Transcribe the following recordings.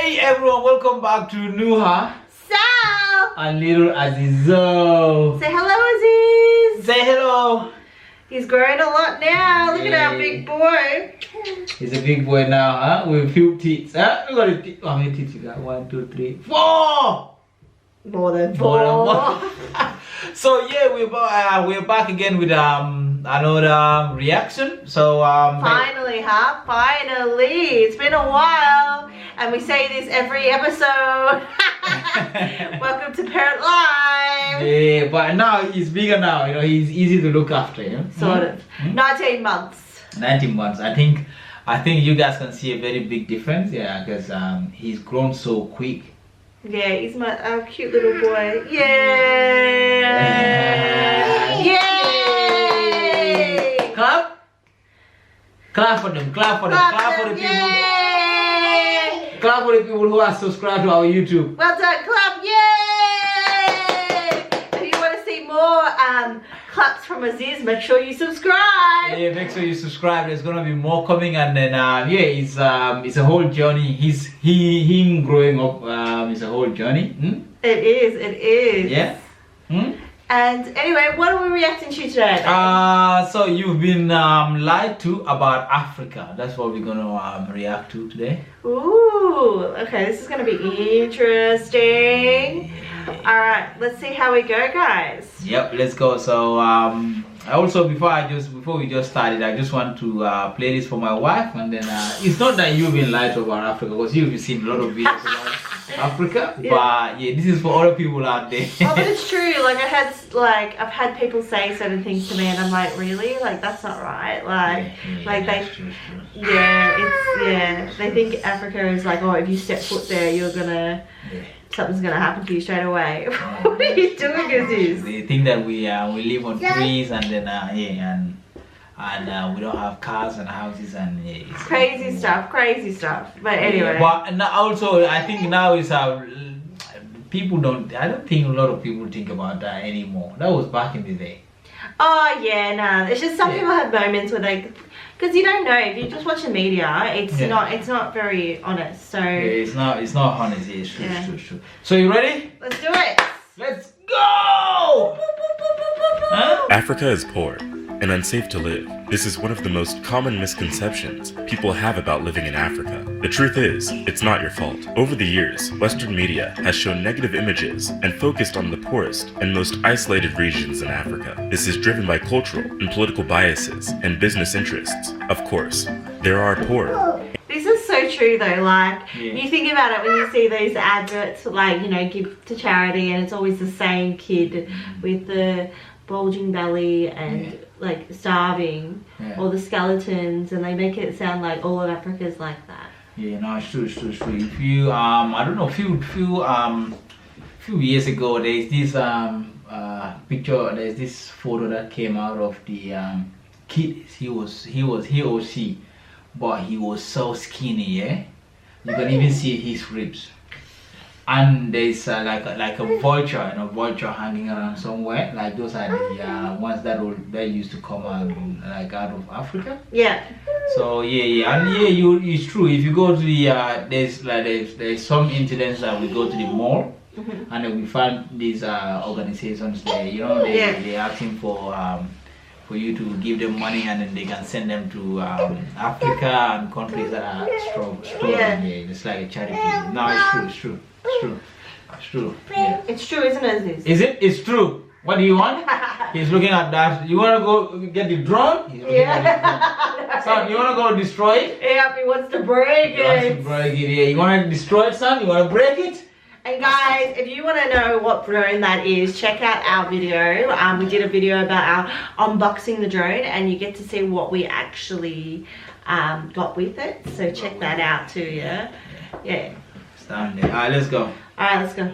Hey everyone, welcome back to NuhaSal and little Azizo. Say hello, Aziz. Say hello. He's grown a lot now. Look at our big boy. He's a big boy now, huh? With a few teeth. Huh? Look at the teeth. How many teeth you got? 1, 2, 3, 4. More than 4. So yeah, we're back again with another reaction. So finally, huh? Finally, it's been a while, and we say this every episode. Welcome to Parent Life. Yeah, but now he's bigger now. You know, he's easy to look after. You know? Sort of. 19 months. 19 months. I think you guys can see a very big difference. Yeah, because he's grown so quick. Yeah, he's our cute little boy. Yeah! Yay! Clap! Clap for them, clap for them, clap for the people. Yay! Clap for the people who are subscribed to our YouTube. Well done, clap! Yay! If you want to see more claps from Aziz, make sure you subscribe. Yeah, make sure you subscribe. There's gonna be more coming, and then it's a whole journey. Him growing up is a whole journey. It is. Yeah. And anyway, what are we reacting to today? So you've been lied to about Africa. That's what we're gonna react to today. Ooh, okay, this is gonna be interesting. Alright, let's see how we go, guys. Yep, let's go. So before we just started, I just want to play this for my wife, and then it's not that you've been lied to about Africa, because you've seen a lot of videos about Africa, yeah. But yeah, this is for other people out there. Oh, but it's true. Like I've had people say certain things to me, and I'm like, really? Like that's not right. They think Africa is like, oh, if you step foot there, you're gonna something's gonna happen to you straight away. What are you doing, Aziz? They think that we live on trees, and then and we don't have cars and houses, and it's crazy stuff. But anyway. But now also, I think now is people don't. I don't think a lot of people think about that anymore. That was back in the day. Oh yeah, no. It's just some people have moments where they, because you don't know, if you just watch the media, it's not very honest. So yeah, it's not honest. Yeah, it's true. So you ready? Let's do it. Let's go. Huh? Africa is poor and unsafe to live. This is one of the most common misconceptions people have about living in Africa. The truth is, it's not your fault. Over the years, Western media has shown negative images and focused on the poorest and most isolated regions in Africa. This is driven by cultural and political biases and business interests. Of course, there are poor. This is so true though, like, you think about it when you see these adverts, like, you know, give to charity, and it's always the same kid with the bulging belly and like starving, or the skeletons, and they make it sound like all of Africa is like that. Yeah, no, it's true. If you I don't know, few years ago, there's this picture, there's this photo that came out of the kid. He or she, but he was so skinny. Yeah, you can even see his ribs. And there's like a vulture, vulture hanging around somewhere. Like those are the ones that used to come out like out of Africa. Yeah. So it's true. If you go to the there's some incidents that we go to the mall, and then we find these organizations there. You know, they asking for you to give them money, and then they can send them to Africa and countries that are struggling. Yeah, it's like a charity. No, it's true. Yeah. It's true, isn't it, Aziz? Is it? It's true. What do you want? He's looking at that. You want to go get the drone? He's looking at the drone. Son, you want to go destroy it? Yeah, he wants to break it. Yeah. You want to destroy it, son? You want to break it? And guys, if you want to know what drone that is, check out our video. We did a video about our unboxing the drone, and you get to see what we actually got with it. So check that out too, yeah? Yeah. Down there. Alright, let's go. Alright, let's go.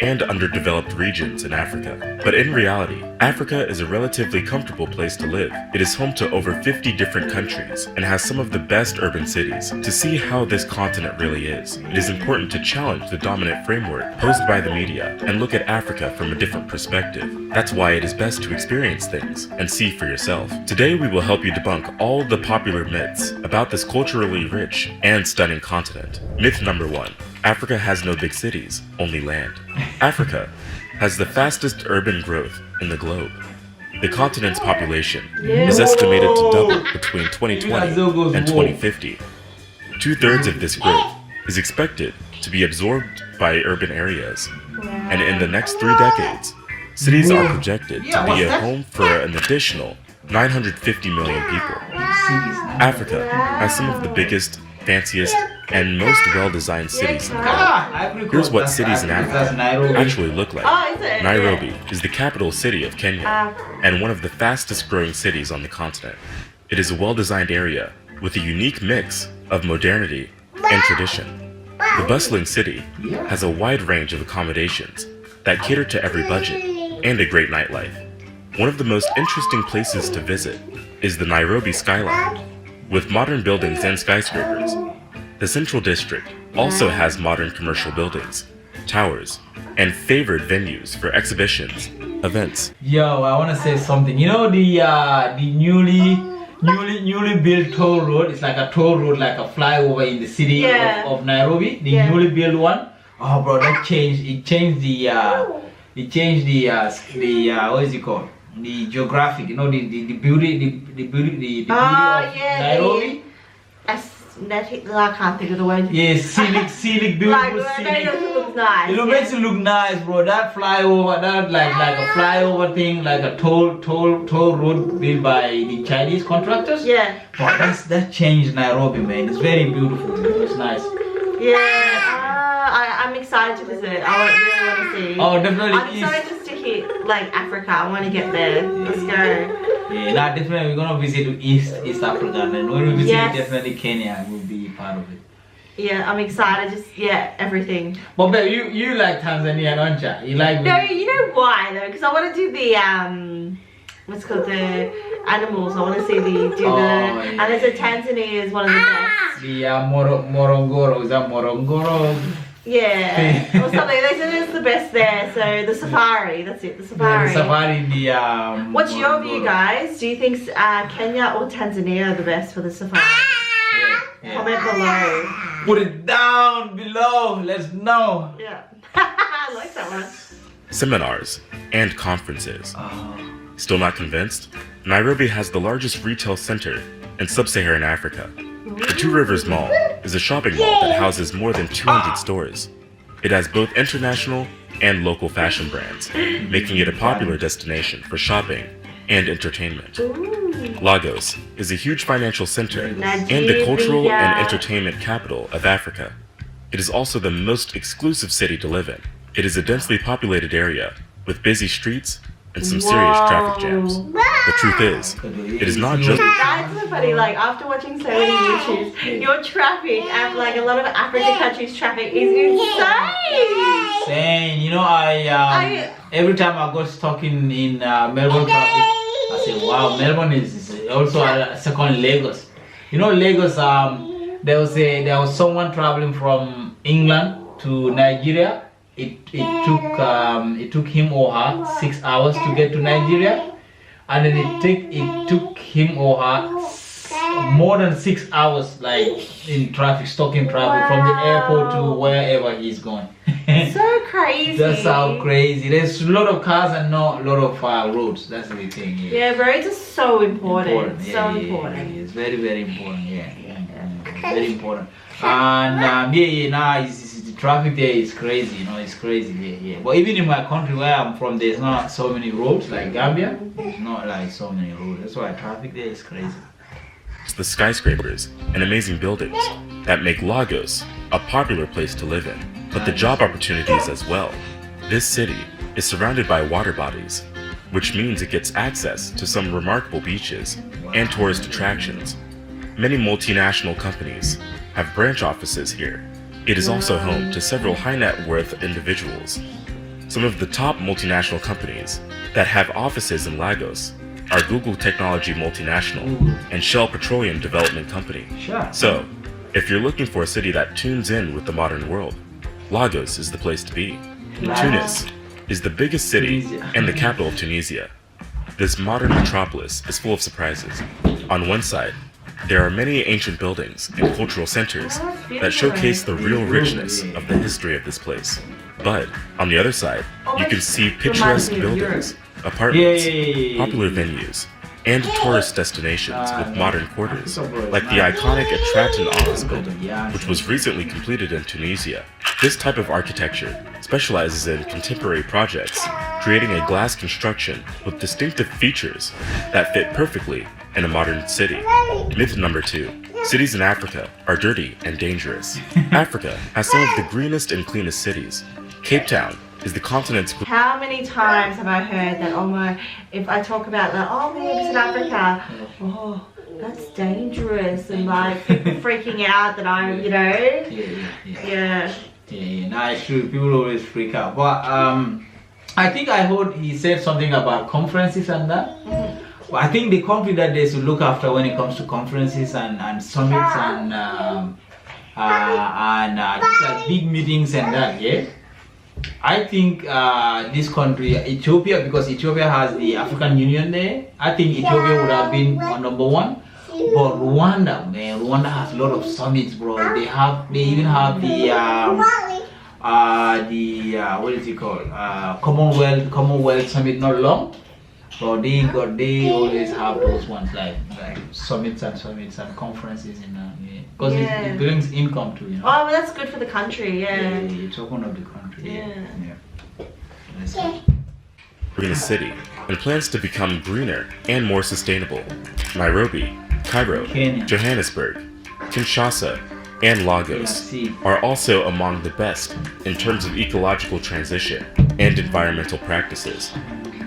and underdeveloped regions in Africa. But in reality, Africa is a relatively comfortable place to live. It is home to over 50 different countries and has some of the best urban cities. To see how this continent really is, it is important to challenge the dominant framework posed by the media and look at Africa from a different perspective. That's why it is best to experience things and see for yourself. Today we will help you debunk all the popular myths about this culturally rich and stunning continent. Myth number 1. Africa has no big cities, only land. Africa has the fastest urban growth in the globe. The continent's population is estimated to double between 2020 and 2050. 2/3 of this growth is expected to be absorbed by urban areas. And in the next 3 decades, cities are projected to be a home for an additional 950 million people. Africa has some of the biggest, fanciest, and most well-designed cities in the world. Here's what cities in Africa actually look like. Nairobi is the capital city of Kenya and one of the fastest growing cities on the continent. It is a well-designed area with a unique mix of modernity and tradition. The bustling city has a wide range of accommodations that cater to every budget and a great nightlife. One of the most interesting places to visit is the Nairobi skyline, with modern buildings and skyscrapers. The Central District also has modern commercial buildings, towers, and favored venues for exhibitions, events. Yo, I want to say something. You know the newly built toll road? It's like a toll road, like a flyover in the city of Nairobi. The newly built one. Oh, bro, that changed. It changed the what is it called? The geographic. You know the beauty of Nairobi. I can't think of the word. Yeah, scenic, beautiful, like, scenic. It looks nice. You know, makes it look nice, bro. That flyover, that like a flyover thing, like a toll road built by the Chinese contractors. Yeah. Wow, that changed Nairobi, man. It's very beautiful. It's nice. Yeah. I'm excited to visit. I really want to see. Oh, definitely. I'm excited just to hit like Africa. I want to get there. Let's go. Yeah, nah, definitely we're gonna visit East Africa, and when we visit definitely Kenya will be part of it. Yeah, I'm excited. Just everything. But babe, you like Tanzania, don't you? You like? No, you know why though? Because I want to do the what's it called, the animals. I want to see and there's a Tanzania is one of the best. The Morongoro, is that Morongoro? Yeah, or something. They said it's the best there. So the safari, that's it. The safari. Yeah, the safari. What's your view, guys? Do you think Kenya or Tanzania are the best for the safari? Yeah. Comment below. Put it down below. Let's know. Yeah, I like that one. Seminars and conferences. Oh. Still not convinced? Nairobi has the largest retail center in sub-Saharan Africa. The Two Rivers Mall is a shopping mall that houses more than 200 stores. It has both international and local fashion brands, making it a popular destination for shopping and entertainment. Lagos is a huge financial center and the cultural and entertainment capital of Africa. It is also the most exclusive city to live in. It is a densely populated area with busy streets and some serious traffic jams. The truth is, it is not just... That's so funny, like after watching so many YouTubes, your traffic at like a lot of African countries' traffic is insane! Insane. You know, I every time I go stuck in Melbourne traffic, I say, wow, Melbourne is also a second Lagos. You know, Lagos, there was someone traveling from England to Nigeria. It took him or her 6 hours to get to Nigeria, and then it took him or her more than 6 hours, like in traffic, stuck in traffic from the airport to wherever he's going. So crazy. That's how crazy. There's a lot of cars and not a lot of roads. That's the thing. Yeah, roads are so important. Important. Important. It's very, very important. Yeah. Very important. And the traffic there is crazy. You know, it's crazy. Yeah. But even in my country where I'm from, there's not so many roads like Gambia. There's not like so many roads. That's why traffic there is crazy. It's the skyscrapers and amazing buildings that make Lagos a popular place to live in, but the job opportunities as well. This city is surrounded by water bodies, which means it gets access to some remarkable beaches and tourist attractions. Many multinational companies have branch offices here. It is also home to several high net worth individuals. Some of the top multinational companies that have offices in Lagos are Google Technology Multinational and Shell Petroleum Development Company. Sure. So, if you're looking for a city that tunes in with the modern world, Lagos is the place to be. Wow. Tunis is the biggest city Tunisia. and the capital of Tunisia. This modern metropolis is full of surprises. On one side, there are many ancient buildings and cultural centers that showcase the real richness of the history of this place. But on the other side, you can see picturesque buildings, apartments, popular venues, and tourist destinations with modern quarters, like the iconic Attraton office building, which was recently completed in Tunisia. This type of architecture specializes in contemporary projects, creating a glass construction with distinctive features that fit perfectly in a modern city. Myth number 2. Cities in Africa are dirty and dangerous. Africa has some of the greenest and cleanest cities. Cape Town is the continent's... How many times have I heard that, oh my, if I talk about that, oh man, it's in Africa, oh, that's dangerous, and like people freaking out that I'm, you know, yeah. No, it's true. People always freak out. But I think I heard he said something about conferences and that. Well, I think the country that they should look after when it comes to conferences and summits and just like big meetings and that, yeah. I think this country, Ethiopia, because Ethiopia has the African Union there, I think Ethiopia would have been number 1. But Rwanda, man, Rwanda has a lot of summits, bro. They even have the what is it called? Commonwealth Summit not long. So they always have those ones like summits and conferences in because it brings income too, you know. Oh, well, that's good for the country, yeah. It's open up the country. Yeah. Green city and plans to become greener and more sustainable. Nairobi, Cairo, Kenya, Johannesburg, Kinshasa, and Lagos are also among the best in terms of ecological transition and environmental practices.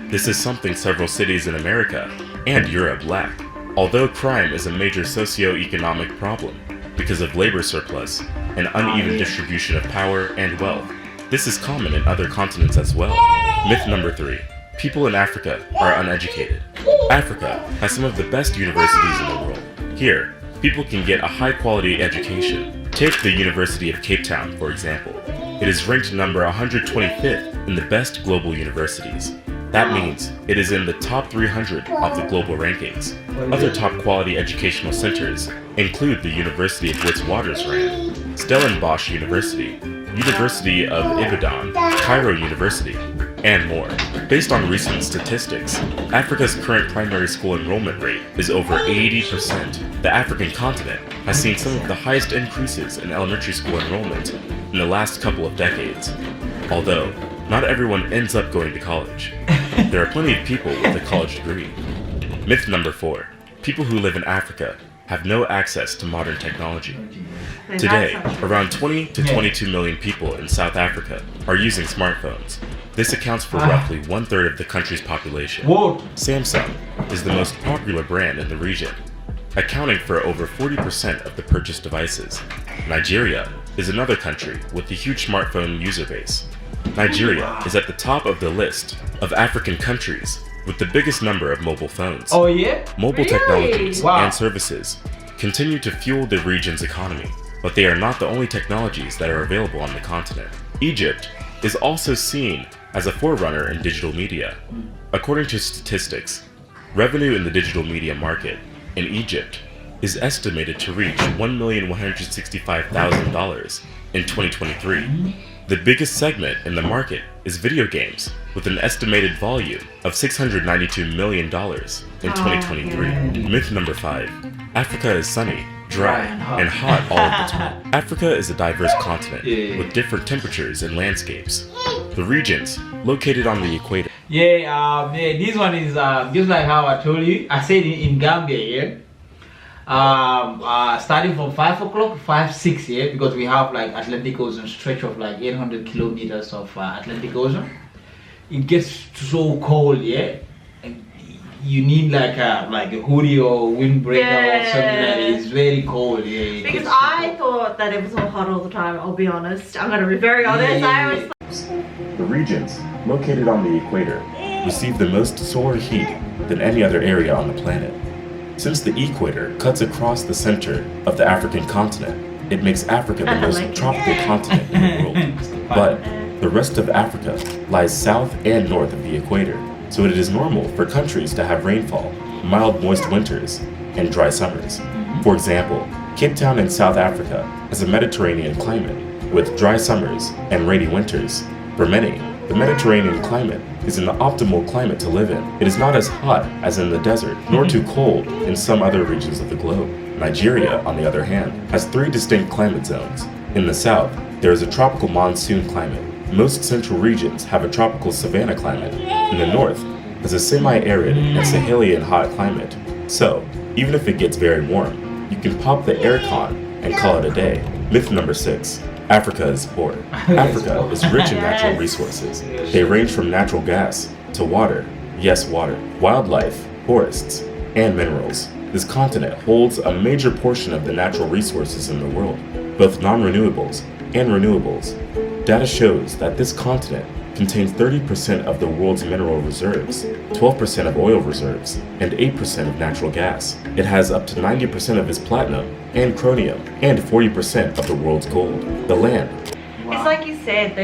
This is something several cities in America and Europe lack. Although crime is a major socio-economic problem because of labor surplus and uneven distribution of power and wealth, this is common in other continents as well. Myth number 3. People in Africa are uneducated. Africa has some of the best universities in the world. Here, people can get a high-quality education. Take the University of Cape Town, for example. It is ranked number 125th in the best global universities. That means it is in the top 300 of the global rankings. Other top-quality educational centers include the University of Witwatersrand, Stellenbosch University, University of Ibadan, Cairo University, and more. Based on recent statistics, Africa's current primary school enrollment rate is over 80%. The African continent has seen some of the highest increases in elementary school enrollment in the last couple of decades. Although, not everyone ends up going to college. There are plenty of people with a college degree. Myth number 4. People who live in Africa have no access to modern technology. Today, around 20 to 22 million people in South Africa are using smartphones. This accounts for roughly 1/3 of the country's population. Whoa. Samsung is the most popular brand in the region, accounting for over 40% of the purchased devices. Nigeria is another country with a huge smartphone user base. Nigeria is at the top of the list of African countries with the biggest number of mobile phones. Oh yeah? Mobile technologies Wow. and services continue to fuel the region's economy, but they are not the only technologies that are available on the continent. Egypt is also seen as a forerunner in digital media. According to statistics, revenue in the digital media market in Egypt is estimated to reach $1,165,000 in 2023. The biggest segment in the market is video games, with an estimated volume of $692 million in 2023. Myth number 5. Africa is sunny, dry, and hot all of the time. Africa is a diverse continent with different temperatures and landscapes. The regions located on the equator. This one is just like how I told you. I said in Gambia, starting from 5 o'clock, 5-6, because we have like Atlantic Ocean stretch of like 800 kilometers of Atlantic Ocean. It gets so cold, and you need like a hoodie or windbreaker or something like that. It's very cold, Because I thought that it was all hot all the time, I'll be honest. I'm gonna be very honest. I always the regions located on the equator receive the most solar heat than any other area on the planet. Since the equator cuts across the center of the African continent, it makes Africa the most tropical continent in the world. But the rest of Africa lies south and north of the equator, so it is normal for countries to have rainfall, mild moist winters, and dry summers. For example, Cape Town in South Africa has a Mediterranean climate with dry summers and rainy winters. For many, the Mediterranean climate is an optimal climate to live in. It is not as hot as in the desert, nor too cold in some other regions of the globe. Nigeria, on the other hand, has 3 distinct climate zones. In the south, there is a tropical monsoon climate. Most central regions have a tropical savanna climate. In the north, has a semi-arid and Sahelian hot climate. So, even if it gets very warm, you can pop the aircon and call it a day. Myth number 6. Africa is poor. Africa is rich in natural resources. They range from natural gas to water, yes water, wildlife, forests, and minerals. This continent holds a major portion of the natural resources in the world, both non-renewables and renewables. Data shows that this continent contains 30% of the world's mineral reserves, 12% of oil reserves, and 8% of natural gas. It has up to 90% of its platinum and chromium, and 40% of the world's gold. The land. It's like you said,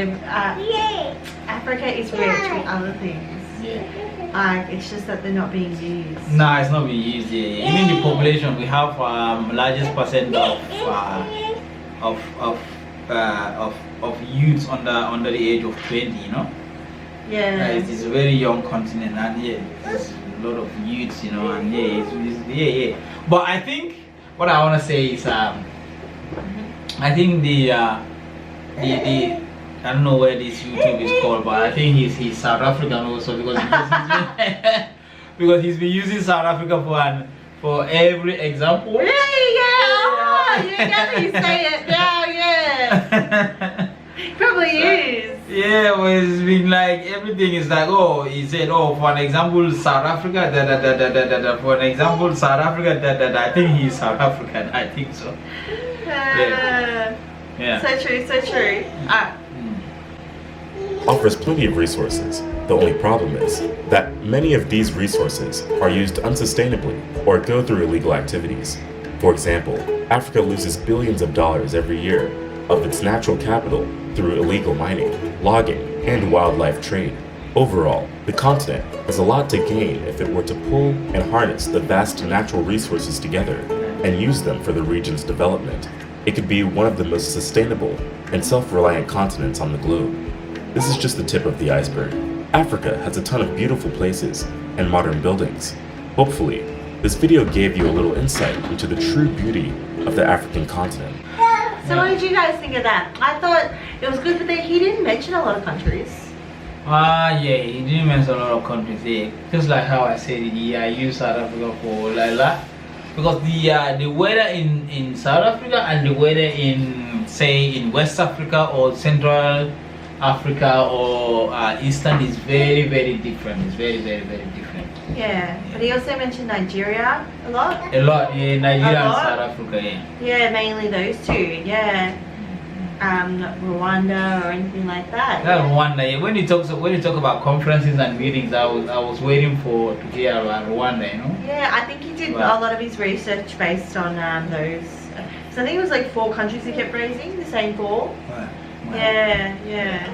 Africa is rich with other things. It's just that they're not being used. No, it's not being used. Even the population, we have largest percent of youths under the age of 20. You know. Yeah. It's a very young continent, and there's a lot of youths. You know, and yeah. But I think what I want to say is, I think the I don't know where this YouTube is called, but I think he's South African also, because he's been using South Africa for every example. Really? Yeah. You gotta say it now. Yeah. Probably is. Yeah, well, it's been like everything is like, oh, he said, oh, for an example, South Africa, for an example, South Africa, I think he's South African. I think so. Yeah. So true. Offers plenty of resources. The only problem is that many of these resources are used unsustainably or go through illegal activities. For example, Africa loses billions of dollars every year of its natural capital through illegal mining, logging, and wildlife trade. Overall, the continent has a lot to gain if it were to pull and harness the vast natural resources together and use them for the region's development. It could be one of the most sustainable and self-reliant continents on the globe. This is just the tip of the iceberg. Africa has a ton of beautiful places and modern buildings. Hopefully, this video gave you a little insight into the true beauty of the African continent. So what did you guys think of that? I thought it was good, but he didn't mention a lot of countries. Yeah, he didn't mention a lot of countries. Yeah, just like how I said it, I use South Africa for Lila, because the weather in South Africa and the weather in, say, in West Africa or Central Africa or Eastern is very, very different. It's very, very, very different. Yeah, but he also mentioned Nigeria a lot. A lot, yeah, Nigeria and South Africa, yeah. Yeah, mainly those two, yeah. Not Rwanda or anything like that. Yeah, Rwanda. Yeah. When you talk about conferences and meetings, I was waiting to hear about Rwanda, you know. Yeah, I think he did a lot of his research based on those. So I think it was like 4 countries he kept raising, the same 4. Wow. Yeah.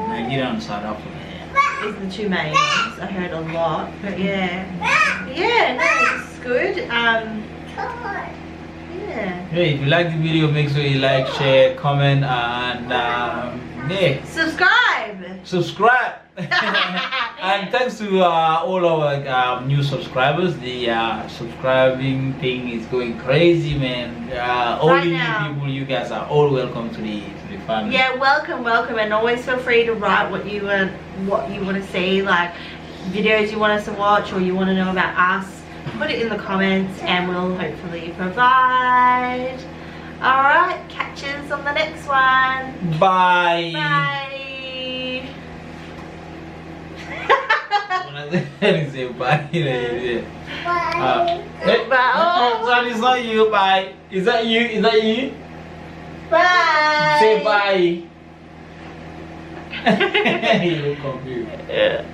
Nigeria and South Africa. Is the 2 main ones. I heard a lot, but yeah, no, it's good. Yeah. Hey, if you like the video, make sure you like, share, comment, and yeah, subscribe. And thanks to all our new subscribers. The subscribing thing is going crazy, man. All the new people, you guys are all welcome to the family. Yeah, welcome, and always feel free to write what you want to see, like videos you want us to watch or you want to know about us. Put it in the comments and we'll hopefully provide. Alright, catch us on the next one. Bye. Bye. Say bye. Bye. Sorry, it's not you. Bye. Is that you? Bye. Say bye. You look confused. Yeah.